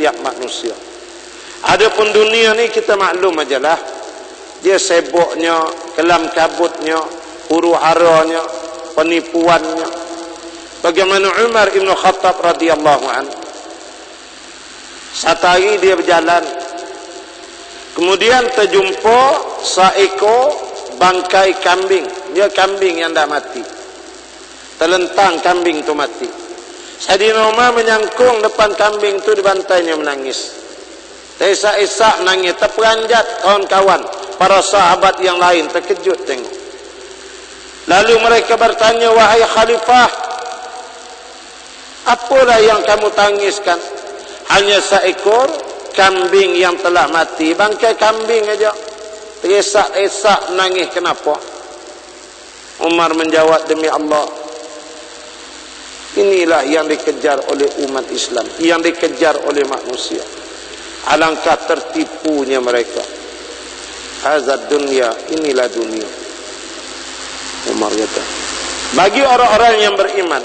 setiap manusia. Adapun dunia ni kita maklum ajalah, dia sibuknya, kelam kabutnya, huru haranya, penipuannya. Bagaimana Umar Ibn Khattab radhiyallahu anhu, satu hari dia berjalan, kemudian terjumpa seekor bangkai kambing. Dia kambing yang dah mati, terlentang kambing tu mati. Sayyidina Umar menyangkung depan kambing tu, dibantainya menangis. Isak-isak menangis, terperanjat kawan-kawan, para sahabat yang lain terkejut tengok. Lalu mereka bertanya, wahai khalifah, apalah yang kamu tangiskan? Hanya seekor kambing yang telah mati, bangkai kambing aja. Terisak-isak menangis, kenapa? Umar menjawab, demi Allah, inilah yang dikejar oleh umat Islam, yang dikejar oleh manusia. Alangkah tertipunya mereka. Hazad dunia, inilah dunia. Umar kata, bagi orang-orang yang beriman,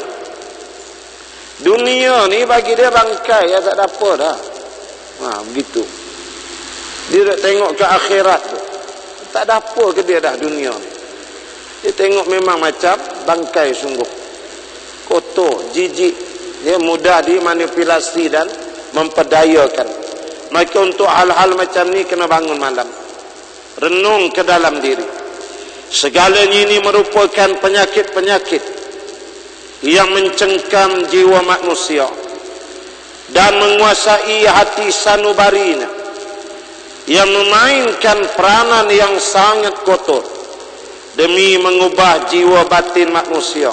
dunia ni bagi dia bangkai, ya tak ada apa dah. Begitu. Dia nak tengok ke akhirat tu, tak ada apa ke dia dah dunia ni. Dia tengok memang macam bangkai sungguh, kotor, jijik. Dia mudah dimanipulasi dan memperdayakan. Maka untuk hal-hal macam ni kena bangun malam, renung ke dalam diri. Segalanya ini merupakan penyakit-penyakit yang mencengkam jiwa manusia dan menguasai hati sanubarinya, yang memainkan peranan yang sangat kotor demi mengubah jiwa batin manusia,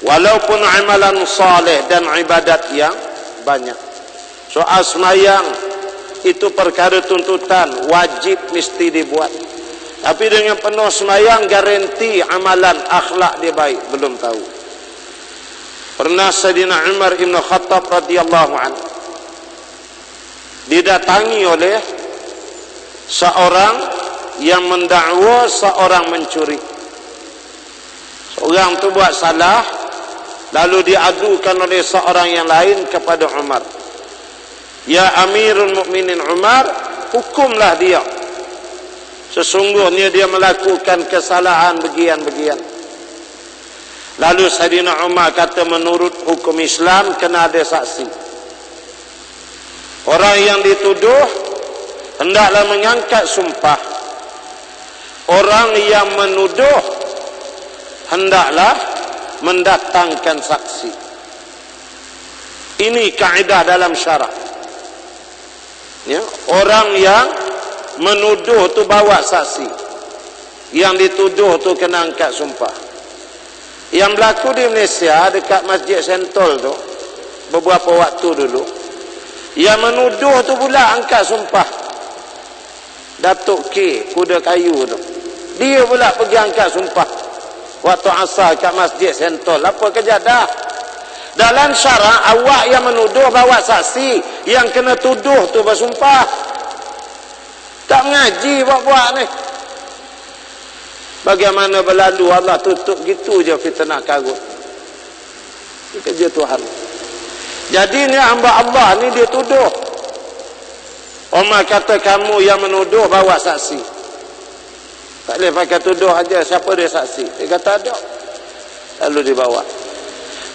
walaupun amalan saleh dan ibadat yang banyak. Soal semayang itu perkara tuntutan, wajib mesti dibuat. Tapi dengan penuh semayang, garanti amalan akhlak dia baik, belum tahu. Pernah Sayyidina Umar Ibn Khattab radhiyallahu anhu didatangi oleh seorang yang mendakwa seorang mencuri. Seorang tu buat salah, lalu diadukan oleh seorang yang lain kepada Umar. Ya Amirul Mukminin Umar, hukumlah dia. Sesungguhnya dia melakukan kesalahan begian-begian. Lalu Sayyidina Umar kata, menurut hukum Islam kena ada saksi. Orang yang dituduh hendaklah mengangkat sumpah. Orang yang menuduh hendaklah mendatangkan saksi. Ini kaedah dalam syarak. Ya, orang yang menuduh tu bawa saksi, yang dituduh tu kena angkat sumpah. Yang berlaku di Malaysia dekat Masjid Sentol tu beberapa waktu dulu, yang menuduh tu pula angkat sumpah. Datuk K, kuda kayu tu, dia pula pergi angkat sumpah waktu asar kat Masjid Sentol. Apa kerja dah? Dalam syarak, awak yang menuduh bawa saksi, yang kena tuduh tu bersumpah. Tak mengaji buat-buat ni. Bagaimana berlalu Allah tutup gitu je fitnah karut. Ini kerja Tuhan. Jadi ni hamba Allah ni dia tuduh. Umar kata, kamu yang menuduh bawa saksi. Tak boleh pakai tuduh aja, siapa dia saksi? Dia kata ada. Lalu dibawa.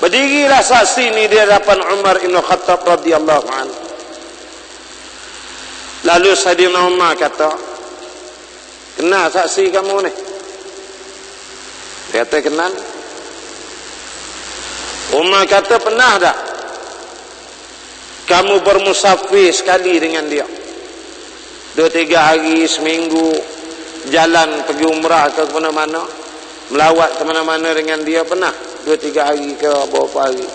Berdirilah saksi ni di hadapan Umar Ibn Khattab radhiyallahu anhu. Lalu Sayyidina Umar kata, kenal saksi kamu ni? Dia kata kenal. Umar kata, pernah tak kamu bermusafir sekali dengan dia? 2-3 hari, seminggu, jalan pergi umrah ke mana-mana, melawat ke mana-mana dengan dia, pernah? 2-3 hari ke berapa hari?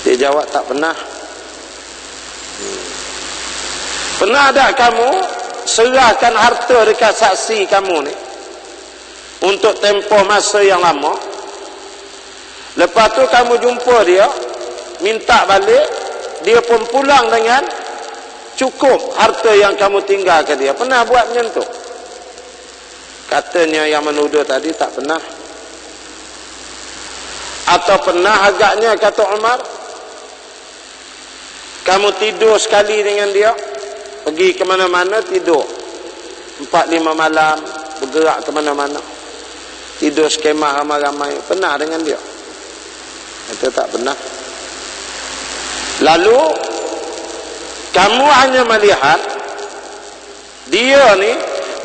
Dia jawab, tak pernah. Pernah tak kamu serahkan harta dekat saksi kamu ni untuk tempoh masa yang lama, lepas tu kamu jumpa dia, minta balik, dia pun pulang dengan cukup harta yang kamu tinggalkan dia? Pernah buat macam tu? Katanya yang menuduh tadi, tak pernah. Atau pernah agaknya, kata Umar, Kamu tidur sekali dengan dia, pergi ke mana-mana tidur 4-5 malam, bergerak ke mana-mana, tidur skema ramai-ramai. Pernah dengan dia? Kata tak pernah. Lalu kamu hanya melihat dia ni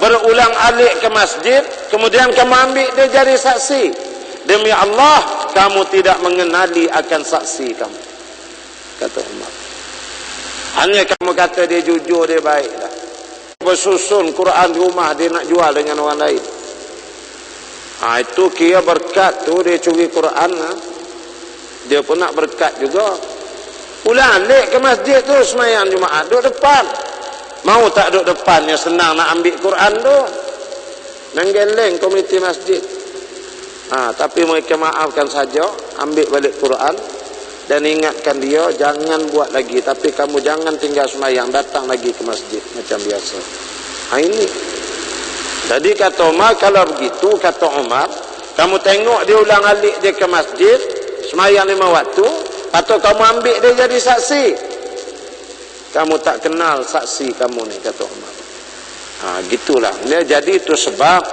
berulang alik ke masjid, kemudian kamu ambil dia jadi saksi. Demi Allah, kamu tidak mengenali akan saksi kamu, kata Umar. Hanya kamu kata dia jujur, dia baik dah. Bersusun Quran di rumah, dia nak jual dengan orang lain. Itu kira berkat tu, dia curi Quran. Dia pun nak berkat juga. Ulang alik ke masjid tu, semayang Jumaat, duduk depan. Mau tak duduk depan, yang senang nak ambil Quran tu. Nanggeleng komiti masjid. Tapi mereka maafkan saja, ambil balik Quran dan ingatkan dia jangan buat lagi, tapi kamu jangan tinggal semayang, datang lagi ke masjid macam biasa. Ini. Jadi kata Umar, kalau begitu kata Umar, kamu tengok dia ulang alik dia ke masjid, semayang 5 waktu, atau kamu ambil dia jadi saksi. Kamu tak kenal saksi kamu ni, kata Umar. Gitulah. Jadi itu sebab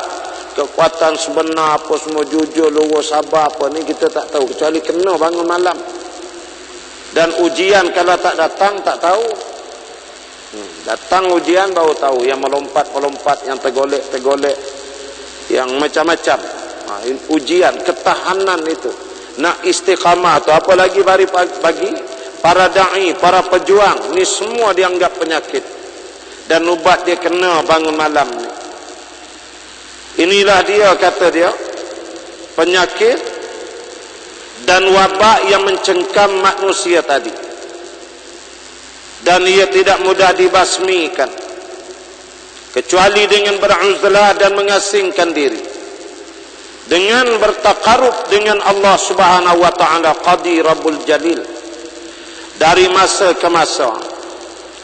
kekuatan sebenar apa semua, jujur, lurus, sabar apa ni kita tak tahu, kecuali kena bangun malam. Dan ujian kalau tak datang tak tahu. Datang ujian baru tahu, yang melompat-melompat, yang tergolek-tergolek, yang macam-macam. Ujian, ketahanan itu. Nak istiqamah tu, apa lagi bagi para da'i, para pejuang ni semua dianggap penyakit. Dan ubat dia kena bangun malam ni. Inilah dia, kata dia, penyakit dan wabak yang mencengkam manusia tadi. Dan ia tidak mudah dibasmikan kecuali dengan beruzlah dan mengasingkan diri, dengan bertakarub dengan Allah Subhanahu wa taala Qadi Rabbul Jalil dari masa ke masa,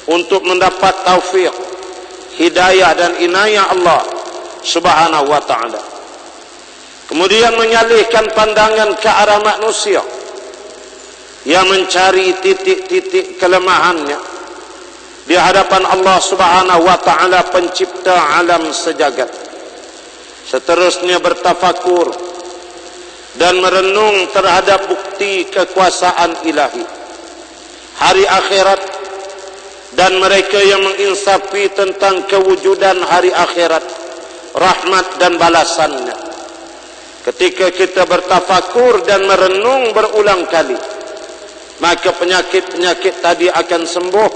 untuk mendapat taufik, hidayah dan inayah Allah Subhanahu wa ta'ala. Kemudian menyalihkan pandangan ke arah manusia yang mencari titik-titik kelemahannya di hadapan Allah Subhanahu wa ta'ala, pencipta alam sejagat. Seterusnya bertafakur dan merenung terhadap bukti kekuasaan ilahi, hari akhirat, dan mereka yang menginsafi tentang kewujudan hari akhirat, rahmat dan balasannya. Ketika kita bertafakur dan merenung berulang kali, maka penyakit-penyakit tadi akan sembuh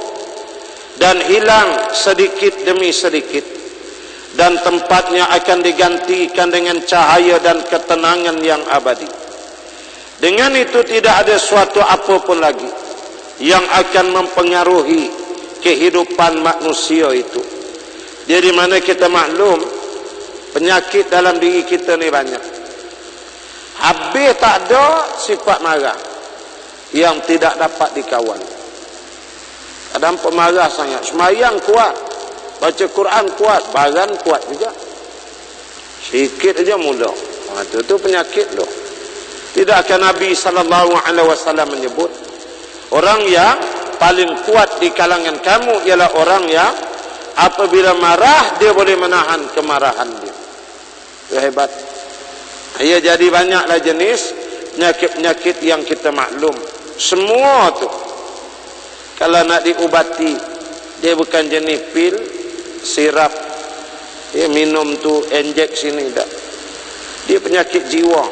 dan hilang sedikit demi sedikit, dan tempatnya akan digantikan dengan cahaya dan ketenangan yang abadi. Dengan itu tidak ada suatu apapun lagi yang akan mempengaruhi kehidupan manusia itu. Jadi mana kita maklum, penyakit dalam diri kita ni banyak. Habis tak ada sifat marah yang tidak dapat dikawal. Kadang pemarah sangat, semayang kuat, baca Quran kuat, badan kuat juga, sikit aja mula. Itu penyakit tu. Tidakkah Nabi SAW menyebut orang yang paling kuat di kalangan kamu ialah orang yang apabila marah dia boleh menahan kemarahan dia. Itu hebat. Ya, jadi banyaklah jenis penyakit-penyakit yang kita maklum. Semua tu kalau nak diubati, dia bukan jenis pil, sirap, minum tu injek sini, tak. Dia penyakit jiwa,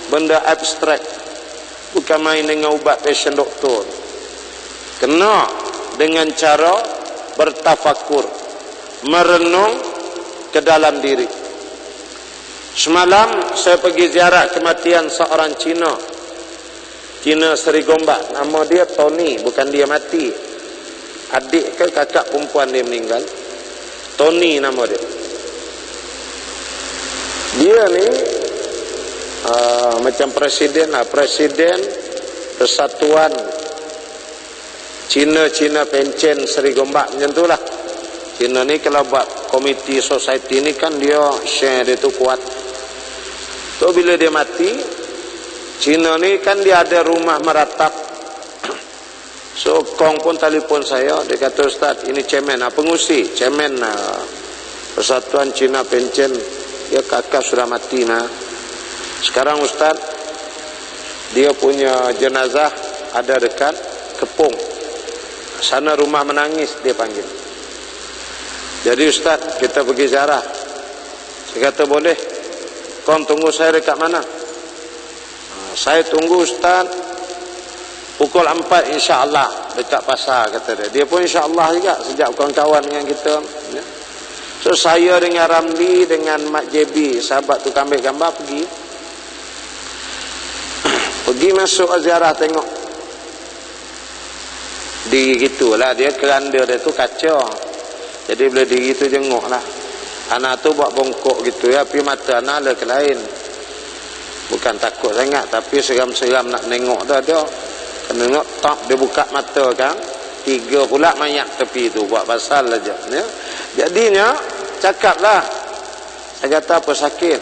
benda abstrak, bukan main dengan ubat passion doktor. Kena dengan cara bertafakur, merenung ke dalam diri. Semalam saya pergi ziarah kematian seorang Cina Seri Gombak. Nama dia Tony, bukan dia mati. Adik ke kakak perempuan dia meninggal. Tony nama dia. Dia ni macam presiden lah, presiden Persatuan Cina Pencen Seri Gombak, macam tu lah. Cina ni kalau buat komiti society ni kan dia share dia tu kuat. So bila dia mati, Cina ni kan dia ada rumah meratap So Kong pun telefon saya, dia kata, Ustaz, ini cemen pengusi, cemen Persatuan Cina Pencen, ya kakak sudah mati sekarang Ustaz, dia punya jenazah ada dekat Kepung, sana rumah menangis dia panggil. Jadi Ustaz, kita pergi ziarah. Saya kata boleh. Kau tunggu saya dekat mana? Saya tunggu Ustaz pukul 4 insya-Allah dekat pasar, kata dia. Dia pun insya-Allah juga sejak kawan-kawan dengan kita. So saya dengan Ramli dengan Mak JB, sahabat tu ambil gambar pergi masuk ziarah tengok. Di gitulah dia, keranda dia tu kaca. Jadi bila diri tu jenguk lah. Anak tu buat bongkok gitu ya, tapi mata anak ada ke lain. Bukan takut sangat, tapi seram-seram nak nengok dah dia. Kena tengok, tak dia buka mata kan. 3 pula mayat tepi tu, buat pasal aja. Ya. Jadinya, cakap lah. Saya kata apa sakit?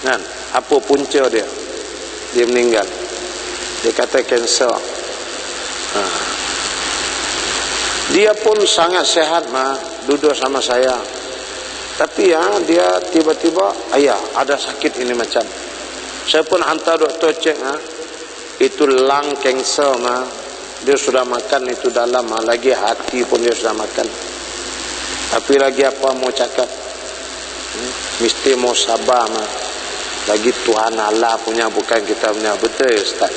Kan? Apa punca dia? Dia meninggal. Dia kata kanser. Dia pun sangat sehat duduk sama saya. Tapi dia tiba-tiba ayah ada sakit ini macam. Saya pun hantar doktor cek itu lung cancer dia sudah makan itu dalam lagi hati pun dia sudah makan. Tapi lagi apa mau cakap? Mesti mau sabar Lagi Tuhan Allah punya, bukan kita punya. Betul Ustaz.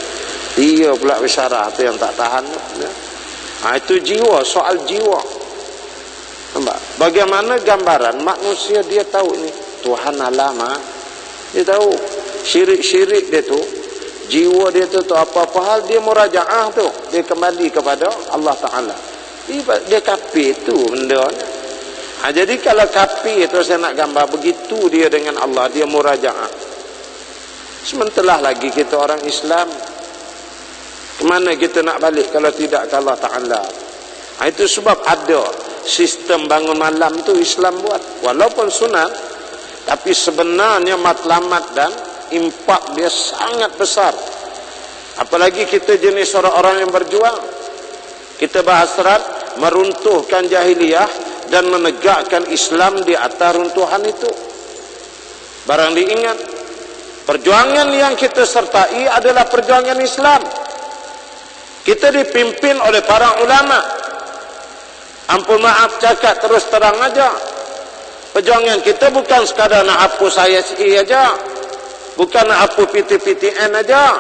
Dia pula bicara tu yang tak tahan. Itu jiwa, soal jiwa. Nampak? Bagaimana gambaran manusia dia tahu ni Tuhan Allah dia tahu syirik-syirik dia tu, jiwa dia tu apa-apa hal dia murajaah tu, dia kembali kepada Allah Ta'ala. Dia kafir tu benda ni. Jadi kalau kafir tu saya nak gambar begitu dia dengan Allah, dia murajaah. Sementara lagi kita orang Islam, kemana kita nak balik kalau tidak ke Allah Ta'ala? Itu sebab ada sistem bangun malam tu Islam buat. Walaupun sunat, tapi sebenarnya matlamat dan impak dia sangat besar. Apalagi kita jenis orang-orang yang berjuang. Kita berhasrat meruntuhkan jahiliyah dan menegakkan Islam di atas runtuhan itu. Barang diingat, perjuangan yang kita sertai adalah perjuangan Islam. Kita dipimpin oleh para ulama. Ampun maaf cakap terus terang aja. Perjuangan kita bukan sekadar nak hapus ISI aja. Bukan nak hapus PTPTN aja.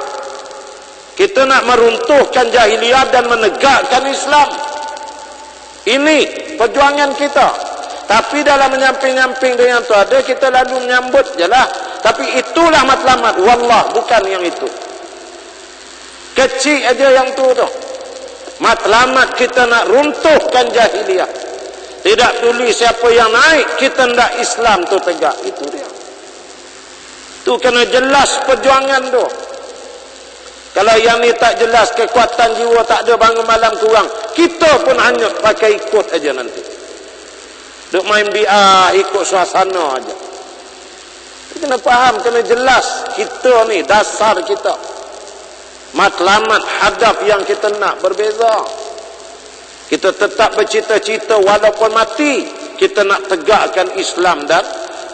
Kita nak meruntuhkan jahiliyah dan menegakkan Islam. Ini perjuangan kita. Tapi dalam menyamping-nyamping dengan tu ada, kita lalu menyambut je lah. Tapi itulah matlamat. Wallah, bukan yang itu. Kecil aja yang tu. Matlamat kita nak runtuhkan jahiliyah. Tidak peduli siapa yang naik, kita hendak Islam tu tegak. Itu dia. Tu kena jelas perjuangan tu. Kalau yang ni tak jelas, kekuatan jiwa tak ada, bangun malam kurang, kita pun hanyut pakai ikut aja nanti. Duk main biar ikut suasana aja. Kena faham, kena jelas. Kita ni dasar kita. Matlamat hadaf yang kita nak berbeza. Kita tetap bercita-cita walaupun mati, kita nak tegakkan Islam dan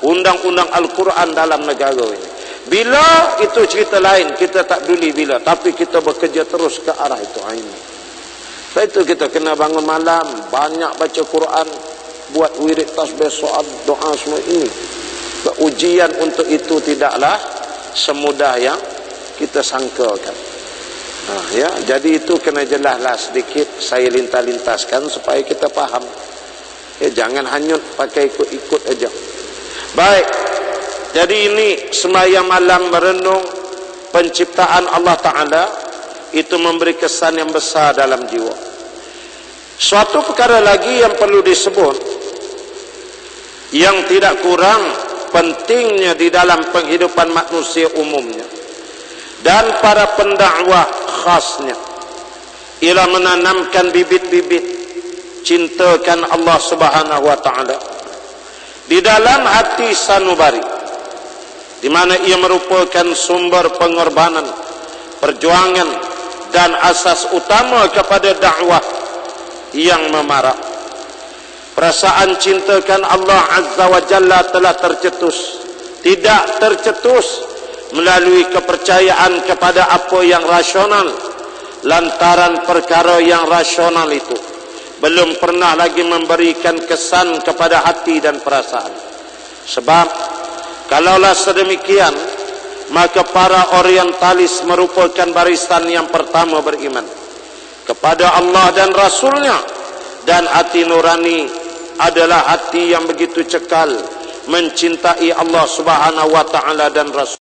undang-undang Al-Quran dalam negara ini. Bila itu cerita lain, kita tak peduli bila, tapi kita bekerja terus ke arah itu. Ini. Sebab itu kita kena bangun malam, banyak baca Quran, buat wirid tasbih, soal, doa semua ini. Sebab ujian untuk itu tidaklah semudah yang kita sangkakan. Ya, jadi itu kena jelaslah sedikit saya lintas-lintaskan supaya kita faham. Ya, jangan hanyut pakai ikut-ikut aja. Baik. Jadi ini sembahyang malam merenung penciptaan Allah Ta'ala, itu memberi kesan yang besar dalam jiwa. Suatu perkara lagi yang perlu disebut, yang tidak kurang pentingnya di dalam penghidupan manusia umumnya dan para pendakwah khasnya, ialah menanamkan bibit-bibit cintakan Allah Subhanahu wa Ta'ala di dalam hati sanubari, di mana ia merupakan sumber pengorbanan, perjuangan dan asas utama kepada dakwah yang memarak. Perasaan cintakan Allah Azza wa Jalla telah tercetus, tidak tercetus melalui kepercayaan kepada apa yang rasional, lantaran perkara yang rasional itu belum pernah lagi memberikan kesan kepada hati dan perasaan. Sebab kalaulah sedemikian, maka para orientalis merupakan barisan yang pertama beriman kepada Allah dan Rasulnya, dan hati nurani adalah hati yang begitu cekal mencintai Allah Subhanahu wa taala dan Rasul.